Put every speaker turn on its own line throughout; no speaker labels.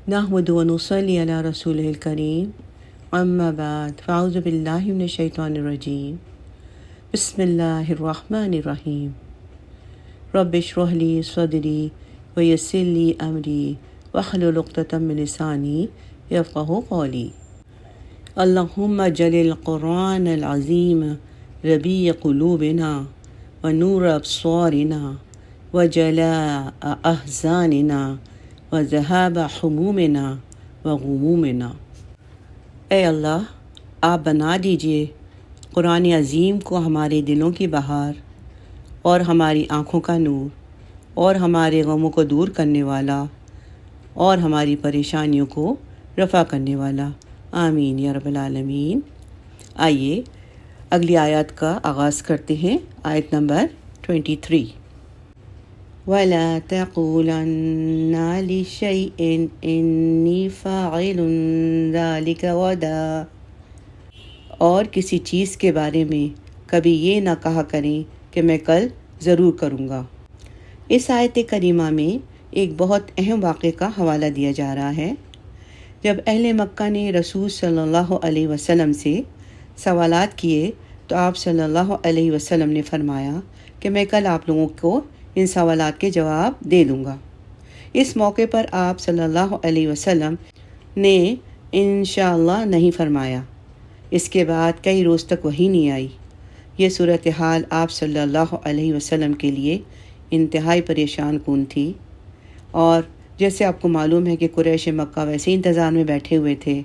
نحمد و نصلی علی رسولہ الکریم اما بعد فاعوذ باللہ من الشیطان الرجیم بسم اللہ الرحمن الرحیم رب اشرح لی صدری ویسر لی امری واحلل عقدۃ من لسانی یفقہوا قولی اللہم اجعل القرآن العظیم ربیع قلوبنا ونور ابصارنا وجلاء احزاننا وذہاب حمومنا وغمومنا۔ اے اللہ، آپ بنا دیجئے قرآن عظیم کو ہمارے دلوں کی بہار اور ہماری آنکھوں کا نور اور ہمارے غموں کو دور کرنے والا اور ہماری پریشانیوں کو رفع کرنے والا، آمین یا رب العالمین۔ آئیے اگلی آیات کا آغاز کرتے ہیں۔ آیت نمبر 23۔ وَلَا تَقُولَنَّ لِشَيْءٍ إِنِّي فَاعِلٌ ذَلِكَ غَدًا، اور کسی چیز کے بارے میں کبھی یہ نہ کہا کریں کہ میں کل ضرور کروں گا۔ اس آیت کریمہ میں ایک بہت اہم واقعے کا حوالہ دیا جا رہا ہے۔ جب اہل مکہ نے رسول صلی اللہ علیہ وسلم سے سوالات کیے تو آپ صلی اللہ علیہ وسلم نے فرمایا کہ میں کل آپ لوگوں کو ان سوالات کے جواب دے دوں گا۔ اس موقع پر آپ صلی اللہ علیہ وسلم نے انشاءاللہ نہیں فرمایا۔ اس کے بعد کئی روز تک وحی نہیں آئی۔ یہ صورتحال آپ صلی اللہ علیہ وسلم کے لیے انتہائی پریشان کن تھی، اور جیسے آپ کو معلوم ہے کہ قریش مکہ ویسے ہی انتظار میں بیٹھے ہوئے تھے،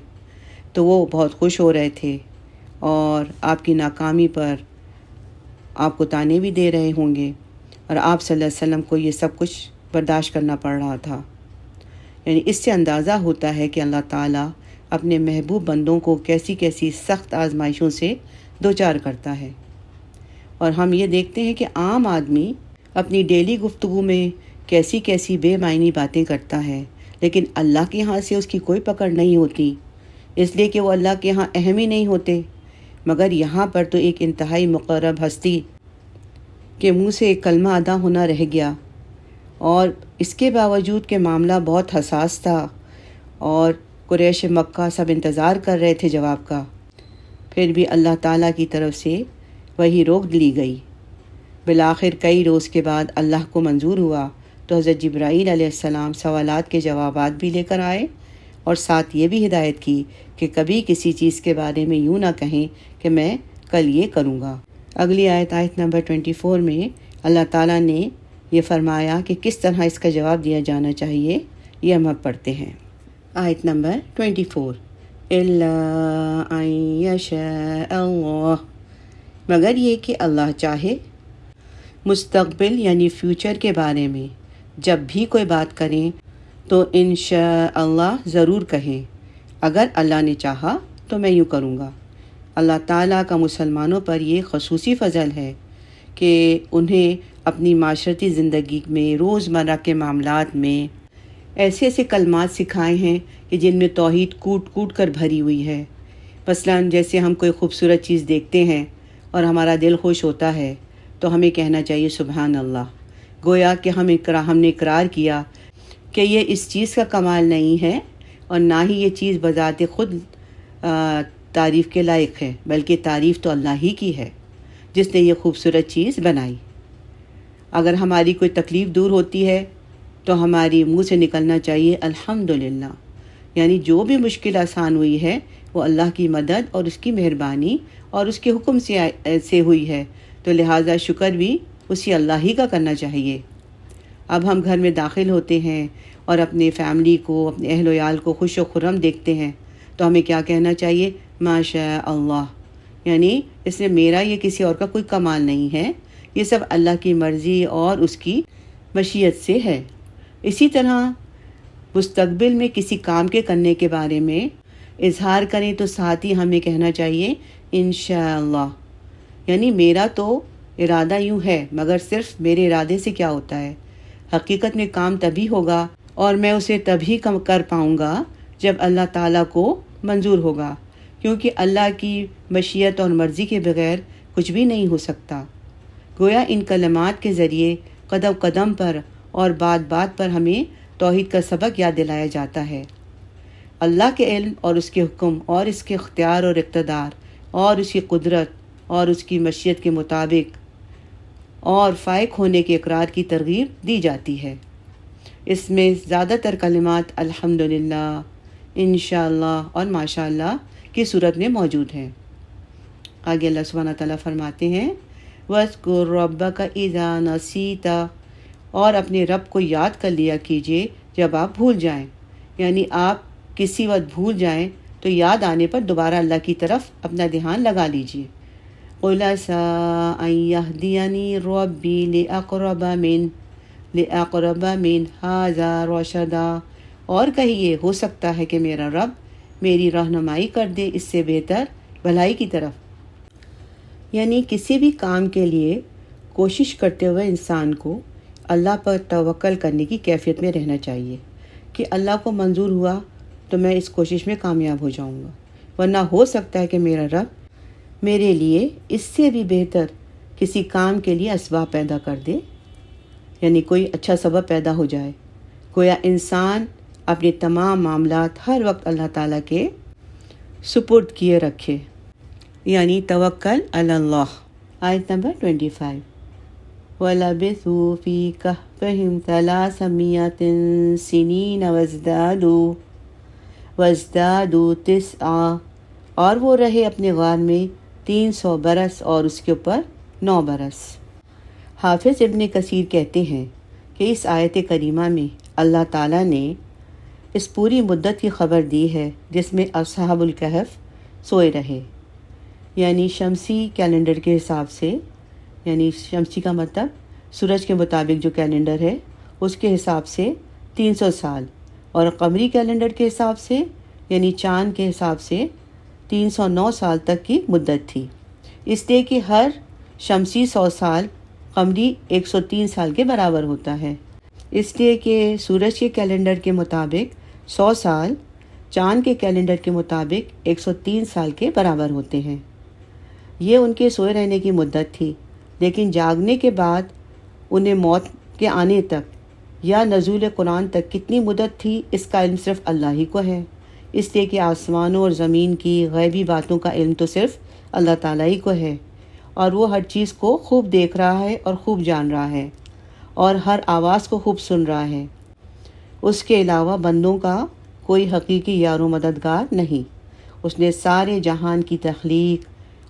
تو وہ بہت خوش ہو رہے تھے اور آپ کی ناکامی پر آپ کو طعنے بھی دے رہے ہوں گے، اور آپ صلی اللہ علیہ وسلم کو یہ سب کچھ برداشت کرنا پڑ رہا تھا۔ یعنی اس سے اندازہ ہوتا ہے کہ اللہ تعالیٰ اپنے محبوب بندوں کو کیسی کیسی سخت آزمائشوں سے دوچار کرتا ہے۔ اور ہم یہ دیکھتے ہیں کہ عام آدمی اپنی ڈیلی گفتگو میں کیسی کیسی بے معنی باتیں کرتا ہے، لیکن اللہ کے ہاں سے اس کی کوئی پکڑ نہیں ہوتی، اس لیے کہ وہ اللہ کے ہاں اہم ہی نہیں ہوتے۔ مگر یہاں پر تو ایک انتہائی مقرب ہستی کے منہ سے ایک کلمہ ادا ہونا رہ گیا، اور اس کے باوجود کہ معاملہ بہت حساس تھا اور قریش مکہ سب انتظار کر رہے تھے جواب کا، پھر بھی اللہ تعالیٰ کی طرف سے وہی روک لی گئی۔ بالآخر کئی روز کے بعد اللہ کو منظور ہوا تو حضرت جبرائیل علیہ السلام سوالات کے جوابات بھی لے کر آئے، اور ساتھ یہ بھی ہدایت کی کہ کبھی کسی چیز کے بارے میں یوں نہ کہیں کہ میں کل یہ کروں گا۔ اگلی آیت نمبر 24 میں اللہ تعالیٰ نے یہ فرمایا کہ کس طرح اس کا جواب دیا جانا چاہیے، یہ ہم اب پڑھتے ہیں۔ آیت نمبر 24۔ إِلَّا أَن يَشَاءَ اللَّهُ، مگر یہ کہ اللہ چاہے۔ مستقبل یعنی فیوچر کے بارے میں جب بھی کوئی بات کریں تو انشاءاللہ ضرور کہیں، اگر اللہ نے چاہا تو میں یوں کروں گا۔ اللہ تعالیٰ کا مسلمانوں پر یہ خصوصی فضل ہے کہ انہیں اپنی معاشرتی زندگی میں روزمرہ کے معاملات میں ایسے ایسے کلمات سکھائے ہیں کہ جن میں توحید کوٹ کوٹ کر بھری ہوئی ہے۔ مثلاً جیسے ہم کوئی خوبصورت چیز دیکھتے ہیں اور ہمارا دل خوش ہوتا ہے تو ہمیں کہنا چاہیے سبحان اللہ، گویا کہ ہم نے اقرار کیا کہ یہ اس چیز کا کمال نہیں ہے اور نہ ہی یہ چیز بذات خود تعریف کے لائق ہے، بلکہ تعریف تو اللہ ہی کی ہے جس نے یہ خوبصورت چیز بنائی۔ اگر ہماری کوئی تکلیف دور ہوتی ہے تو ہماری منہ سے نکلنا چاہیے الحمدللہ، یعنی جو بھی مشکل آسان ہوئی ہے وہ اللہ کی مدد اور اس کی مہربانی اور اس کے حکم سے ہوئی ہے، تو لہٰذا شکر بھی اسی اللہ ہی کا کرنا چاہیے۔ اب ہم گھر میں داخل ہوتے ہیں اور اپنے فیملی کو، اپنے اہل و عیال کو خوش و خرم دیکھتے ہیں تو ہمیں کیا کہنا چاہیے؟ ماشاء اللہ، یعنی اس میں میرا یہ کسی اور کا کوئی کمال نہیں ہے، یہ سب اللہ کی مرضی اور اس کی مشیت سے ہے۔ اسی طرح مستقبل میں کسی کام کے کرنے کے بارے میں اظہار کریں تو ساتھ ہی ہمیں کہنا چاہیے انشاءاللہ، یعنی میرا تو ارادہ یوں ہے، مگر صرف میرے ارادے سے کیا ہوتا ہے، حقیقت میں کام تبھی ہوگا اور میں اسے تبھی کر پاؤں گا جب اللہ تعالیٰ کو منظور ہوگا، کیونکہ اللہ کی مشیت اور مرضی کے بغیر کچھ بھی نہیں ہو سکتا۔ گویا ان کلمات کے ذریعے قدم قدم پر اور بات بات پر ہمیں توحید کا سبق یاد دلایا جاتا ہے۔ اللہ کے علم اور اس کے حکم اور اس کے اختیار اور اقتدار اور اس کی قدرت اور اس کی مشیت کے مطابق اور فائق ہونے کے اقرار کی ترغیب دی جاتی ہے۔ اس میں زیادہ تر کلمات الحمدللہ، انشاءاللہ اور ماشاءاللہ کی صورت میں موجود ہیں۔ آگے اللہ سبحانہ تعالیٰ فرماتے ہیں وَاذْكُرْ رَبَّكَ إِذَا نَسِيتَ، اور اپنے رب کو یاد کر لیا کیجئے جب آپ بھول جائیں، یعنی آپ کسی وقت بھول جائیں تو یاد آنے پر دوبارہ اللہ کی طرف اپنا دھیان لگا لیجئے۔ قُلْ عَسَىٰ أَن يَهْدِيَنِي رَبِّي لِأَقْرَبَ مِنْ هَٰذَا رَشَدًا، اور کہیے ہو سکتا ہے کہ میرا رب میری رہنمائی کر دے اس سے بہتر بھلائی کی طرف۔ یعنی کسی بھی کام کے لیے کوشش کرتے ہوئے انسان کو اللہ پر توکل کرنے کی کیفیت میں رہنا چاہیے کہ اللہ کو منظور ہوا تو میں اس کوشش میں کامیاب ہو جاؤں گا، ورنہ ہو سکتا ہے کہ میرا رب میرے لیے اس سے بھی بہتر کسی کام کے لیے اسباب پیدا کر دے، یعنی کوئی اچھا سبب پیدا ہو جائے۔ گویا انسان اپنے تمام معاملات ہر وقت اللہ تعالیٰ کے سپرد کیے رکھے، یعنی توکل علی اللہ۔ آیت نمبر 25 وَلَبِثُوا فِي كَهْفِهِمْ 300 سِنِينَ وَازْدَادُوا 9، اور وہ رہے اپنے غار میں 300 برس اور اس کے اوپر 9 برس۔ حافظ ابن کثیر کہتے ہیں کہ اس آیت کریمہ میں اللہ تعالیٰ نے اس پوری مدت کی خبر دی ہے جس میں اصحاب الکہف سوئے رہے، یعنی شمسی کیلنڈر کے حساب سے، یعنی شمسی کا مطلب سورج کے مطابق جو کیلنڈر ہے اس کے حساب سے 300 سال، اور قمری کیلنڈر کے حساب سے یعنی چاند کے حساب سے 309 سال تک کی مدت تھی، اس لیے کہ ہر شمسی 100 سال قمری 103 سال کے برابر ہوتا ہے، اس لیے کہ سورج کے کیلنڈر کے مطابق 100 سال چاند کے کیلنڈر کے مطابق 103 سال کے برابر ہوتے ہیں۔ یہ ان کے سوئے رہنے کی مدت تھی، لیکن جاگنے کے بعد انہیں موت کے آنے تک یا نزول قرآن تک کتنی مدت تھی اس کا علم صرف اللہ ہی کو ہے، اس لیے کہ آسمانوں اور زمین کی غیبی باتوں کا علم تو صرف اللہ تعالیٰ ہی کو ہے، اور وہ ہر چیز کو خوب دیکھ رہا ہے اور خوب جان رہا ہے اور ہر آواز کو خوب سن رہا ہے۔ اس کے علاوہ بندوں کا کوئی حقیقی یار و مددگار نہیں۔ اس نے سارے جہان کی تخلیق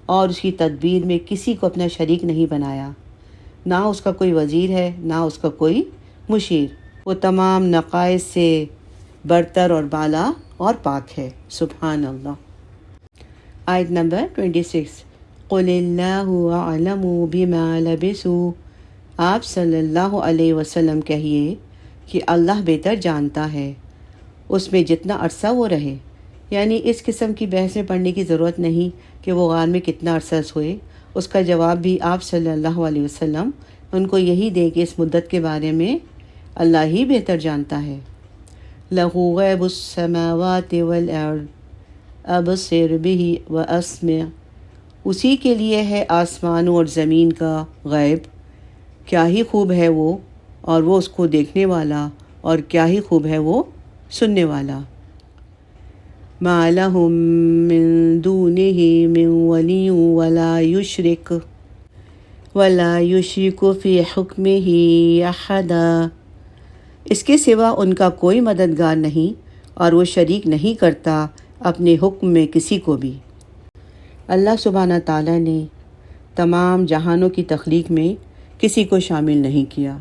اور اس کی تدبیر میں کسی کو اپنا شریک نہیں بنایا، نہ اس کا کوئی وزیر ہے نہ اس کا کوئی مشیر، وہ تمام نقائص سے برتر اور بالا اور پاک ہے، سبحان اللہ۔ آیت نمبر 26 قُلِ اللَّهُ أَعْلَمُ بِمَا لَبِثُوا، آپ صلی اللہ علیہ وسلم کہیے کہ اللہ بہتر جانتا ہے اس میں جتنا عرصہ وہ رہے، یعنی اس قسم کی بحث میں پڑھنے کی ضرورت نہیں کہ وہ غار میں کتنا عرصہ سوئے، اس کا جواب بھی آپ صلی اللہ علیہ وسلم ان کو یہی دے کہ اس مدت کے بارے میں اللہ ہی بہتر جانتا ہے۔ لَهُ غَيْبُ السَّمَاوَاتِ وَالْأَرْضِ أَبْصِرْ بِهِ وَأَسْمِعْ، اسی کے لیے ہے آسمانوں اور زمین کا غیب، کیا ہی خوب ہے وہ، اور وہ اس کو دیکھنے والا، اور کیا ہی خوب ہے وہ سننے والا۔ مَا لَهُم مِّن دُونِهِ مِن وَلِيٍّ وَلَا يُشْرِكُ فِي حُكْمِهِ أَحَدًا، اس کے سوا ان کا کوئی مددگار نہیں اور وہ شریک نہیں کرتا اپنے حکم میں کسی کو بھی۔ اللہ سبحانہ تعالیٰ نے تمام جہانوں کی تخلیق میں کسی کو شامل نہیں کیا،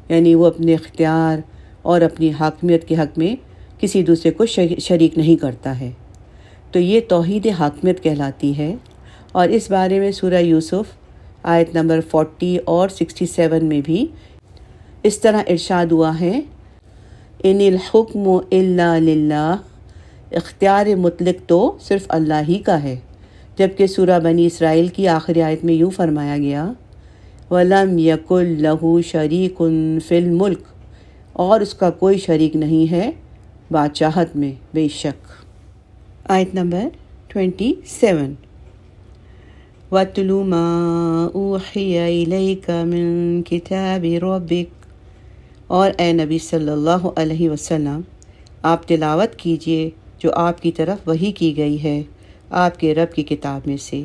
یعنی وہ اپنے اختیار اور اپنی حاکمیت کے حق میں کسی دوسرے کو شریک نہیں کرتا ہے، تو یہ توحید حاکمیت کہلاتی ہے۔ اور اس بارے میں سورہ یوسف آیت نمبر 40 اور 67 میں بھی اس طرح ارشاد ہوا ہے ان الحکم الا للہ، اختیار مطلق تو صرف اللہ ہی کا ہے، جبکہ سورہ بنی اسرائیل کی آخری آیت میں یوں فرمایا گیا وَلَمْ يَكُنْ لَهُ شَرِيكٌ فِي الْمُلْكِ، اور اس کا کوئی شریک نہیں ہے بادشاہت میں، بے شک۔ آیت نمبر 27 وَاتْلُ مَا أُوحِيَ إِلَيْكَ مِن كِتَابِ رَبِّكَ، اور اے نبی صلی اللہ علیہ وسلم آپ تلاوت کیجئے جو آپ کی طرف وحی کی گئی ہے آپ کے رب کی کتاب میں سے۔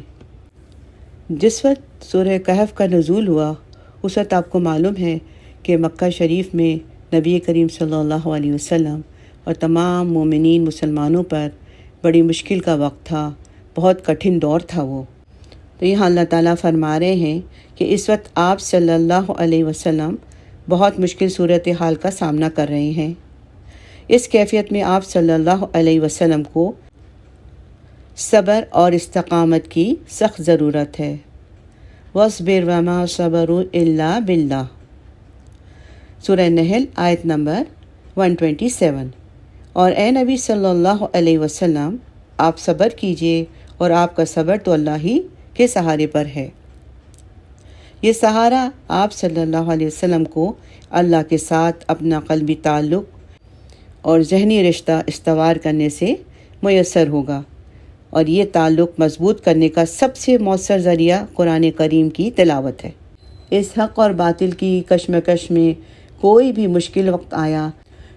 جس وقت سورہ کہف کا نزول ہوا اس وقت آپ کو معلوم ہے کہ مکہ شریف میں نبی کریم صلی اللہ علیہ وسلم اور تمام مومنین مسلمانوں پر بڑی مشکل کا وقت تھا، بہت کٹھن دور تھا وہ۔ تو یہاں اللہ تعالیٰ فرما رہے ہیں کہ اس وقت آپ صلی اللہ علیہ وسلم بہت مشکل صورتحال کا سامنا کر رہے ہیں۔ اس کیفیت میں آپ صلی اللہ علیہ وسلم کو صبر اور استقامت کی سخت ضرورت ہے۔ وَاصْبِرْ وَمَا صَبَرُوا إِلَّا بِاللَّهِ، سورہ نحل آیت نمبر 127۔ اور اے نبی صلی اللہ علیہ وسلم آپ صبر کیجئے اور آپ کا صبر تو اللہ ہی کے سہارے پر ہے۔ یہ سہارا آپ صلی اللہ علیہ وسلم کو اللہ کے ساتھ اپنا قلبی تعلق اور ذہنی رشتہ استوار کرنے سے میسر ہوگا، اور یہ تعلق مضبوط کرنے کا سب سے مؤثر ذریعہ قرآن کریم کی تلاوت ہے۔ اس حق اور باطل کی کشمکش میں کوئی بھی مشکل وقت آیا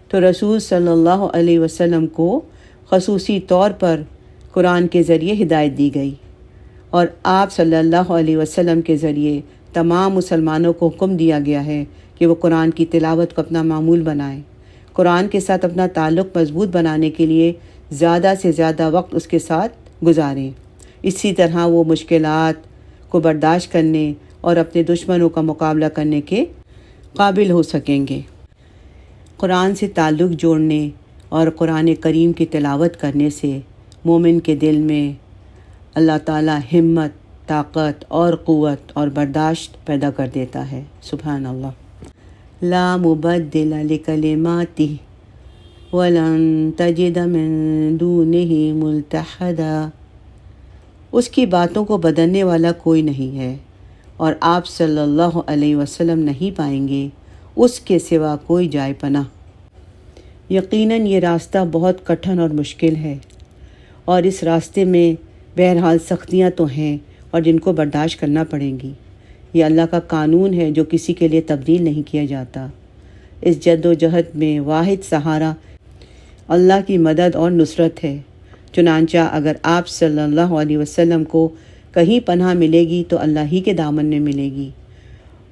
تو رسول صلی اللہ علیہ وسلم کو خصوصی طور پر قرآن کے ذریعے ہدایت دی گئی، اور آپ صلی اللہ علیہ وسلم کے ذریعے تمام مسلمانوں کو حکم دیا گیا ہے کہ وہ قرآن کی تلاوت کو اپنا معمول بنائیں، قرآن کے ساتھ اپنا تعلق مضبوط بنانے کے لیے زیادہ سے زیادہ وقت اس کے ساتھ گزاریں۔ اسی طرح وہ مشکلات کو برداشت کرنے اور اپنے دشمنوں کا مقابلہ کرنے کے قابل ہو سکیں گے۔ قرآن سے تعلق جوڑنے اور قرآن کریم کی تلاوت کرنے سے مومن کے دل میں اللہ تعالیٰ ہمت، طاقت اور قوت اور برداشت پیدا کر دیتا ہے۔ سبحان اللہ۔ لا مبدل لکلماتہ ولن تجد من دونہ ملتحدا، اس کی باتوں کو بدلنے والا کوئی نہیں ہے، اور آپ صلی اللہ علیہ وسلم نہیں پائیں گے اس کے سوا کوئی جائے پناہ۔ یقیناً یہ راستہ بہت کٹھن اور مشکل ہے، اور اس راستے میں بہرحال سختیاں تو ہیں اور جن کو برداشت کرنا پڑیں گی۔ یہ اللہ کا قانون ہے جو کسی کے لیے تبدیل نہیں کیا جاتا۔ اس جد و جہد میں واحد سہارا اللہ کی مدد اور نصرت ہے۔ چنانچہ اگر آپ صلی اللہ علیہ وسلم کو کہیں پناہ ملے گی تو اللہ ہی کے دامن میں ملے گی،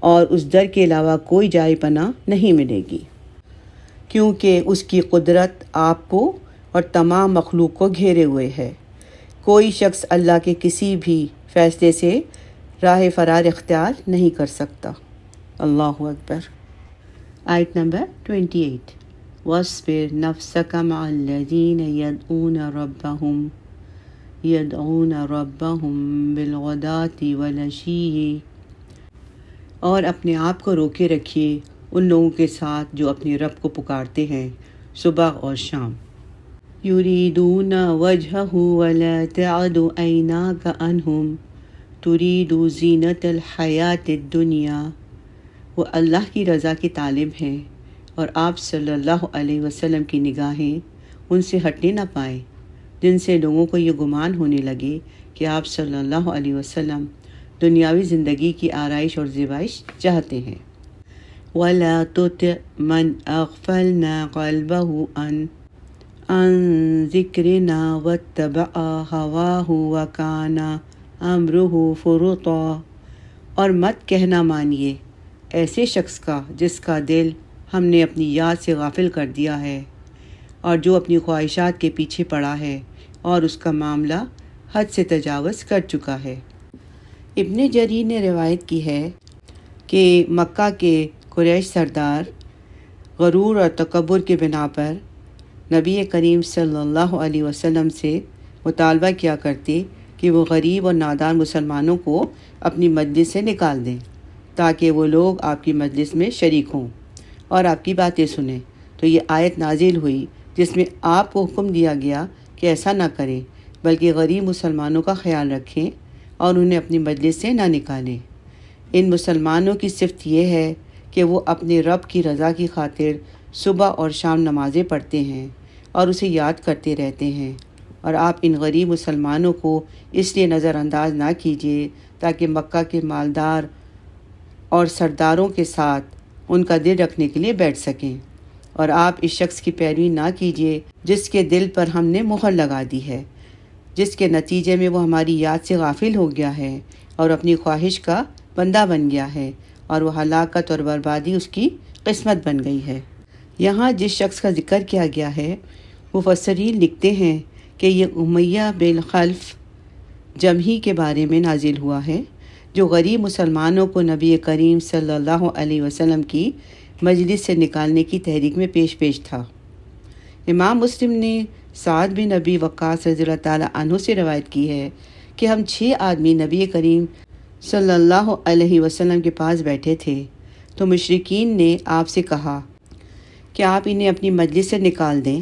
اور اس در کے علاوہ کوئی جائے پناہ نہیں ملے گی، کیونکہ اس کی قدرت آپ کو اور تمام مخلوق کو گھیرے ہوئے ہے۔ کوئی شخص اللہ کے کسی بھی فیصلے سے راہ فرار اختیار نہیں کر سکتا۔ اللہ اکبر۔ آیت نمبر 28۔ وَاصْبِرْ نَفْسَكَ مَعَ الَّذِينَ يَدْعُونَ رَبَّهُمْ بِالْغَدَاةِ وَالْعَشِيِّ، اور اپنے آپ کو روکے رکھیے ان لوگوں کے ساتھ جو اپنے رب کو پکارتے ہیں صبح اور شام۔ يُرِيدُونَ وَجْهَهُ وَلَا تَعْدُ عَيْنَاكَ عَنْهُمْ تُرِيدُ زِينَةَ الْحَيَاةِ الدُّنْيَا، وہ اللہ کی رضا کی طالب ہیں، اور آپ صلی اللہ علیہ وسلم کی نگاہیں ان سے ہٹنے نہ پائیں، جن سے لوگوں کو یہ گمان ہونے لگے کہ آپ صلی اللہ علیہ وسلم دنیاوی زندگی کی آرائش اور زیبائش چاہتے ہیں۔ وَلَا تُطِعْ مَنْ أَغْفَلْنَا قَلْبَهُ عَنْ ذِكْرِنَا وَاتَّبَعَ هَوَاهُ وَكَانَ أَمْرُهُ فُرُطًا، اور مت کہنا مانیے ایسے شخص کا جس کا دل ہم نے اپنی یاد سے غافل کر دیا ہے، اور جو اپنی خواہشات کے پیچھے پڑا ہے اور اس کا معاملہ حد سے تجاوز کر چکا ہے۔ ابن جریر نے روایت کی ہے کہ مکہ کے قریش سردار غرور اور تکبر کے بنا پر نبی کریم صلی اللہ علیہ وسلم سے مطالبہ کیا کرتے کہ وہ غریب اور نادار مسلمانوں کو اپنی مجلس سے نکال دیں تاکہ وہ لوگ آپ کی مجلس میں شریک ہوں اور آپ کی باتیں سنیں۔ تو یہ آیت نازل ہوئی جس میں آپ کو حکم دیا گیا کہ ایسا نہ کریں، بلکہ غریب مسلمانوں کا خیال رکھیں اور انہیں اپنی مجلس سے نہ نکالیں۔ ان مسلمانوں کی صفت یہ ہے کہ وہ اپنے رب کی رضا کی خاطر صبح اور شام نمازیں پڑھتے ہیں اور اسے یاد کرتے رہتے ہیں، اور آپ ان غریب مسلمانوں کو اس لیے نظر انداز نہ کیجیے تاکہ مکہ کے مالدار اور سرداروں کے ساتھ ان کا دل رکھنے کے لیے بیٹھ سکیں۔ اور آپ اس شخص کی پیروی نہ کیجیے جس کے دل پر ہم نے مہر لگا دی ہے، جس کے نتیجے میں وہ ہماری یاد سے غافل ہو گیا ہے اور اپنی خواہش کا بندہ بن گیا ہے، اور وہ ہلاکت اور بربادی اس کی قسمت بن گئی ہے۔ یہاں جس شخص کا ذکر کیا گیا ہے مفسرین لکھتے ہیں کہ یہ امیہ بن خلف جمحی کے بارے میں نازل ہوا ہے، جو غریب مسلمانوں کو نبی کریم صلی اللہ علیہ وسلم کی مجلس سے نکالنے کی تحریک میں پیش تھا۔ امام مسلم نے سعد بن ابی وقاص رضی اللہ تعالیٰ عنہ سے روایت کی ہے کہ ہم 6 آدمی نبی کریم صلی اللہ علیہ وسلم کے پاس بیٹھے تھے، تو مشرکین نے آپ سے کہا کہ آپ انہیں اپنی مجلس سے نکال دیں۔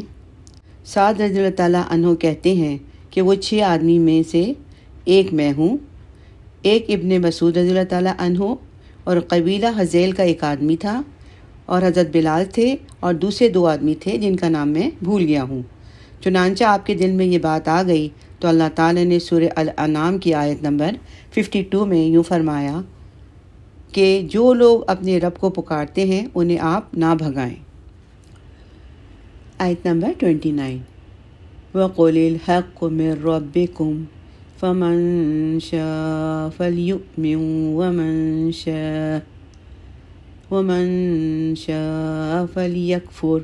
سعد رضی اللہ تعالیٰ عنہ کہتے ہیں کہ وہ 6 آدمی میں سے ایک میں ہوں، ایک ابن مسعود رضی اللہ تعالیٰ عنہ اور قبیلہ حذیل کا ایک آدمی تھا، اور حضرت بلال تھے، اور دوسرے 2 آدمی تھے جن کا نام میں بھول گیا ہوں۔ چنانچہ آپ کے دل میں یہ بات آ گئی تو اللہ تعالیٰ نے سورہ الانعام کی آیت نمبر 52 میں یوں فرمایا کہ جو لوگ اپنے رب کو پکارتے ہیں انہیں آپ نہ بھگائیں۔ آیت نمبر 29 وَقُلِ الْحَقُّ مِنْ رَبِّكُمْ فَمَنْ شَاءَ فَلْيُؤْمِنْ وَمَنْ شَاءَ فَلْيَكْفُرْ،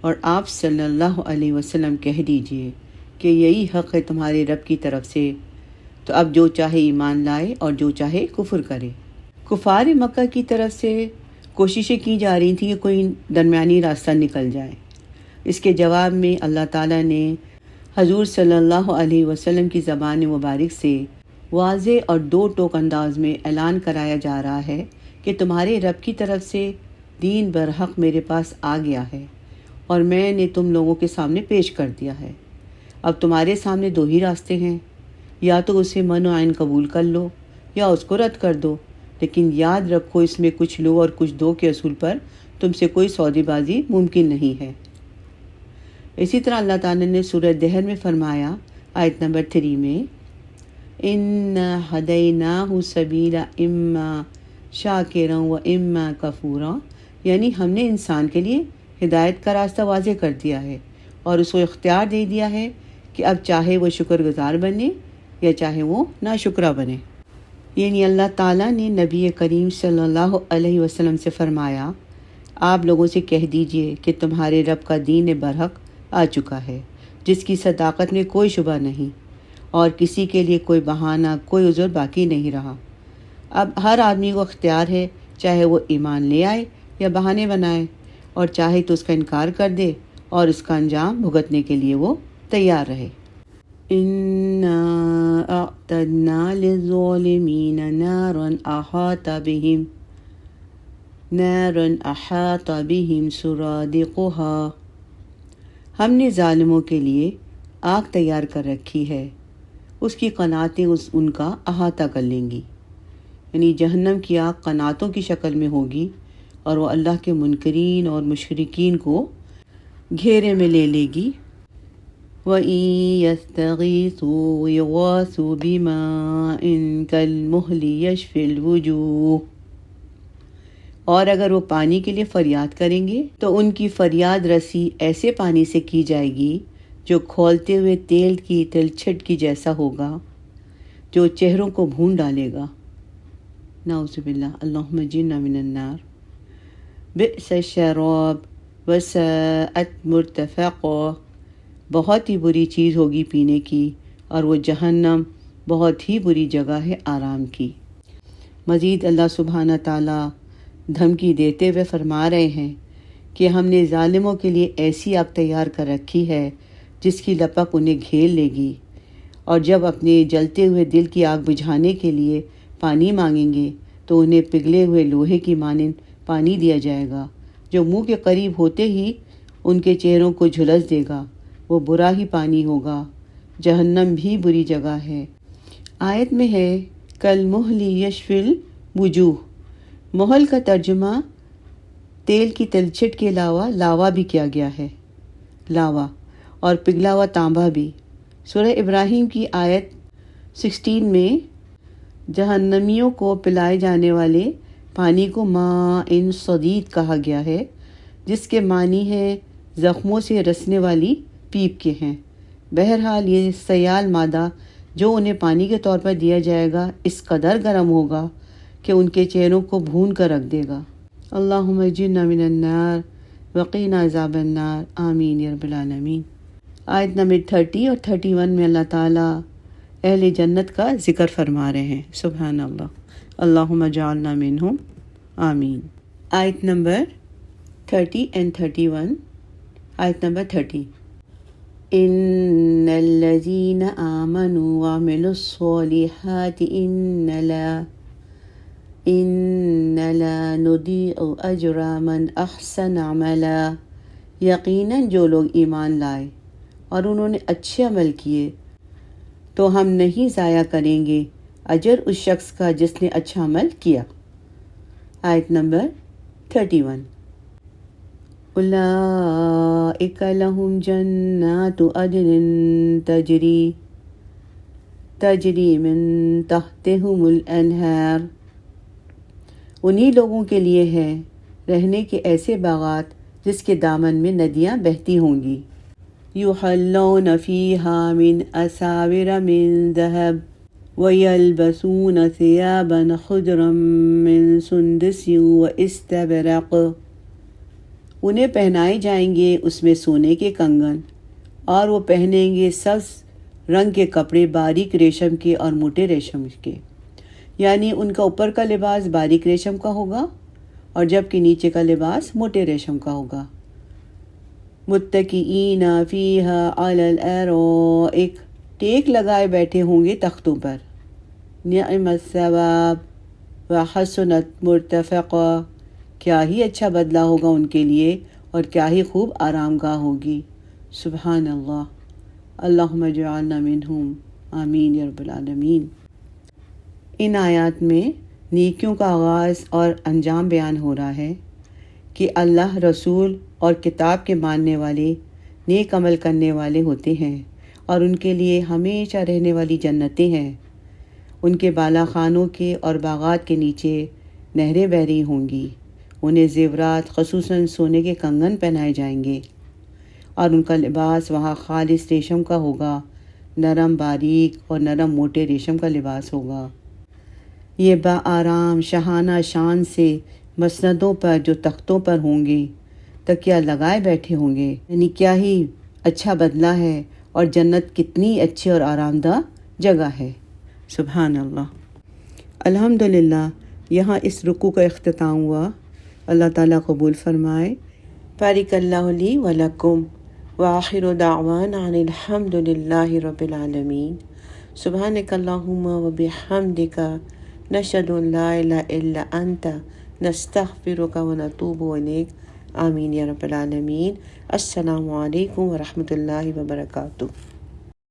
اور آپ صلی اللہ علیہ وسلم کہہ دیجئے کہ یہی حق ہے تمہارے رب کی طرف سے، تو اب جو چاہے ایمان لائے اور جو چاہے کفر کرے۔ کفار مکہ کی طرف سے کوششیں کی جا رہی تھیں کہ کوئی درمیانی راستہ نکل جائے۔ اس کے جواب میں اللہ تعالیٰ نے حضور صلی اللہ علیہ وسلم کی زبان مبارک سے واضح اور 2 ٹوک انداز میں اعلان کرایا جا رہا ہے کہ تمہارے رب کی طرف سے دین برحق میرے پاس آ گیا ہے اور میں نے تم لوگوں کے سامنے پیش کر دیا ہے۔ اب تمہارے سامنے 2 ہی راستے ہیں، یا تو اسے من و عین قبول کر لو یا اس کو رد کر دو، لیکن یاد رکھو اس میں کچھ لو اور کچھ دو کے اصول پر تم سے کوئی سودے بازی ممکن نہیں ہے۔ اسی طرح اللہ تعالیٰ نے سورہ دہر میں فرمایا آیت نمبر 3 میں اِنَّا هَدَيْنَاهُ السَّبِيلَ إِمَّا شَاكِرًا وَإِمَّا كَفُورًا، یعنی ہم نے انسان کے لیے ہدایت کا راستہ واضح کر دیا ہے اور اس کو اختیار دے دیا ہے کہ اب چاہے وہ شکر گزار بنے یا چاہے وہ ناشکرہ بنے۔ یعنی اللہ تعالیٰ نے نبی کریم صلی اللہ علیہ وسلم سے فرمایا آپ لوگوں سے کہہ دیجئے کہ تمہارے رب کا دین برحق آ چکا ہے، جس کی صداقت میں کوئی شبہ نہیں، اور کسی کے لیے کوئی بہانہ، کوئی عذر باقی نہیں رہا۔ اب ہر آدمی کو اختیار ہے، چاہے وہ ایمان لے آئے یا بہانے بنائے، اور چاہے تو اس کا انکار کر دے اور اس کا انجام بھگتنے کے لیے وہ تیار رہے۔ اِنَّا أَعْتَدْنَا لِلظَّالِمِينَ نَارًا أَحَاطَ بِهِمْ سُرَادِقُهَا، ہم نے ظالموں کے لیے آگ تیار کر رکھی ہے، اس کی قناتیں ان کا احاطہ کر لیں گی۔ یعنی جہنم کی آگ قناتوں کی شکل میں ہوگی اور وہ اللہ کے منکرین اور مشرکین کو گھیرے میں لے لے گی۔ وَإِن يَسْتَغِيثُوا يُغَاثُوا بِمَاءٍ كَالْمُهْلِ يَشْفِي الْوُجُوهَ، اور اگر وہ پانی کے لیے فریاد کریں گے تو ان کی فریاد رسی ایسے پانی سے کی جائے گی جو کھولتے ہوئے تیل کی تلچھٹ کی جیسا ہوگا، جو چہروں کو بھون ڈالے گا۔ نعوذ باللہ، اللہم جنہ من النار۔ بئس الشراب وساءت مرتفقا، بہت ہی بری چیز ہوگی پینے کی، اور وہ جہنم بہت ہی بری جگہ ہے آرام کی۔ مزید اللہ سبحانہ تعالیٰ دھمکی دیتے ہوئے فرما رہے ہیں کہ ہم نے ظالموں کے لیے ایسی آگ تیار کر رکھی ہے جس کی لپک انہیں گھیر لے گی، اور جب اپنے جلتے ہوئے دل کی آگ بجھانے کے لیے پانی مانگیں گے تو انہیں پگھلے ہوئے لوہے کی مانند پانی دیا جائے گا، جو منہ کے قریب ہوتے ہی ان کے چہروں کو جھلس دے گا۔ وہ برا ہی پانی ہوگا، جہنم بھی بری جگہ ہے۔ آیت میں ہے کالمہل یشفی الوجوہ، محل کا ترجمہ تیل کی تلچھٹ کے علاوہ لاوا بھی کیا گیا ہے، لاوا اور پگھلا ہوا تانبا بھی۔ سورہ ابراہیم کی آیت 16 میں جہنمیوں کو پلائے جانے والے پانی کو ماء صدید کہا گیا ہے، جس کے معنی ہے زخموں سے رسنے والی پیپ کے ہیں۔ بہرحال یہ سیال مادہ جو انہیں پانی کے طور پر دیا جائے گا اس قدر گرم ہوگا کہ ان کے چہروں کو بھون کر رکھ دے گا۔ اللہم اجرنا من النار وقینا عذاب النار، آمین یا رب العالمین۔ آیت نمبر 30 اور 31 میں اللہ تعالیٰ اہل جنت کا ذکر فرما رہے ہیں۔ سبحان اللہ، اللہم اجعلنا منہم، آمین۔ آیت نمبر 30 and 31۔ آیت نمبر 30، ان الذین آمنوا وعملوا الصالحات ان لا نضیع اجر من احسن عملا، یقیناً جو لوگ ایمان لائے اور انہوں نے اچھے عمل کیے تو ہم نہیں ضائع کریں گے اجر اس شخص کا جس نے اچھا عمل کیا۔ آیت نمبر 31، اولئک لہم جنات عدن تجری من تحتہم الانہار، انہی لوگوں کے لیے ہے رہنے کے ایسے باغات جس کے دامن میں ندیاں بہتی ہوں گی۔ یحلون فیہا من اساور من ذہب ویلبسون ثیابا خضرا من سندس واستبرق، انہیں پہنائے جائیں گے اس میں سونے کے کنگن، اور وہ پہنیں گے سبز رنگ کے کپڑے باریک ریشم کے اور موٹے ریشم کے، یعنی ان کا اوپر کا لباس باریک ریشم کا ہوگا اور جبکہ نیچے کا لباس موٹے ریشم کا ہوگا۔ متکئین فیہا علی الارائک، ٹیک لگائے بیٹھے ہوں گے تختوں پر۔ نعم الثواب وحسنت مرتفقا، کیا ہی اچھا بدلہ ہوگا ان کے لیے اور کیا ہی خوب آرام گاہ ہوگی۔ سبحان اللہ، اللہم اجعلنا منہم، آمین یا رب العالمین۔ ان آیات میں نیکیوں کا آغاز اور انجام بیان ہو رہا ہے کہ اللہ، رسول اور کتاب کے ماننے والے نیک عمل کرنے والے ہوتے ہیں اور ان کے لیے ہمیشہ رہنے والی جنتیں ہیں۔ ان کے بالا خانوں کے اور باغات کے نیچے نہریں بہہ رہی ہوں گی۔ انہیں زیورات خصوصاً سونے کے کنگن پہنائے جائیں گے اور ان کا لباس وہاں خالص ریشم کا ہوگا، نرم باریک اور نرم موٹے ریشم کا لباس ہوگا۔ یہ با آرام شاہانہ شان سے مسندوں پر جو تختوں پر ہوں گے تکیہ لگائے بیٹھے ہوں گے، یعنی کیا ہی اچھا بدلہ ہے اور جنت کتنی اچھی اور آرام دہ جگہ ہے۔ سبحان اللہ۔ الحمدللہ، یہاں اس رکوع کا اختتام ہوا۔ اللہ تعالیٰ قبول فرمائے۔ بارک اللہ لی ولکم، وآخر دعوانا ان الحمد للہ رب العالمین۔ سبحانک اللہم وبحمدک، نشہد ان لا الہ الا انت، نستغفرک ونتوب الیک، آمین یا رب العالمین۔ السلام علیکم ورحمۃ اللہ وبرکاتہ۔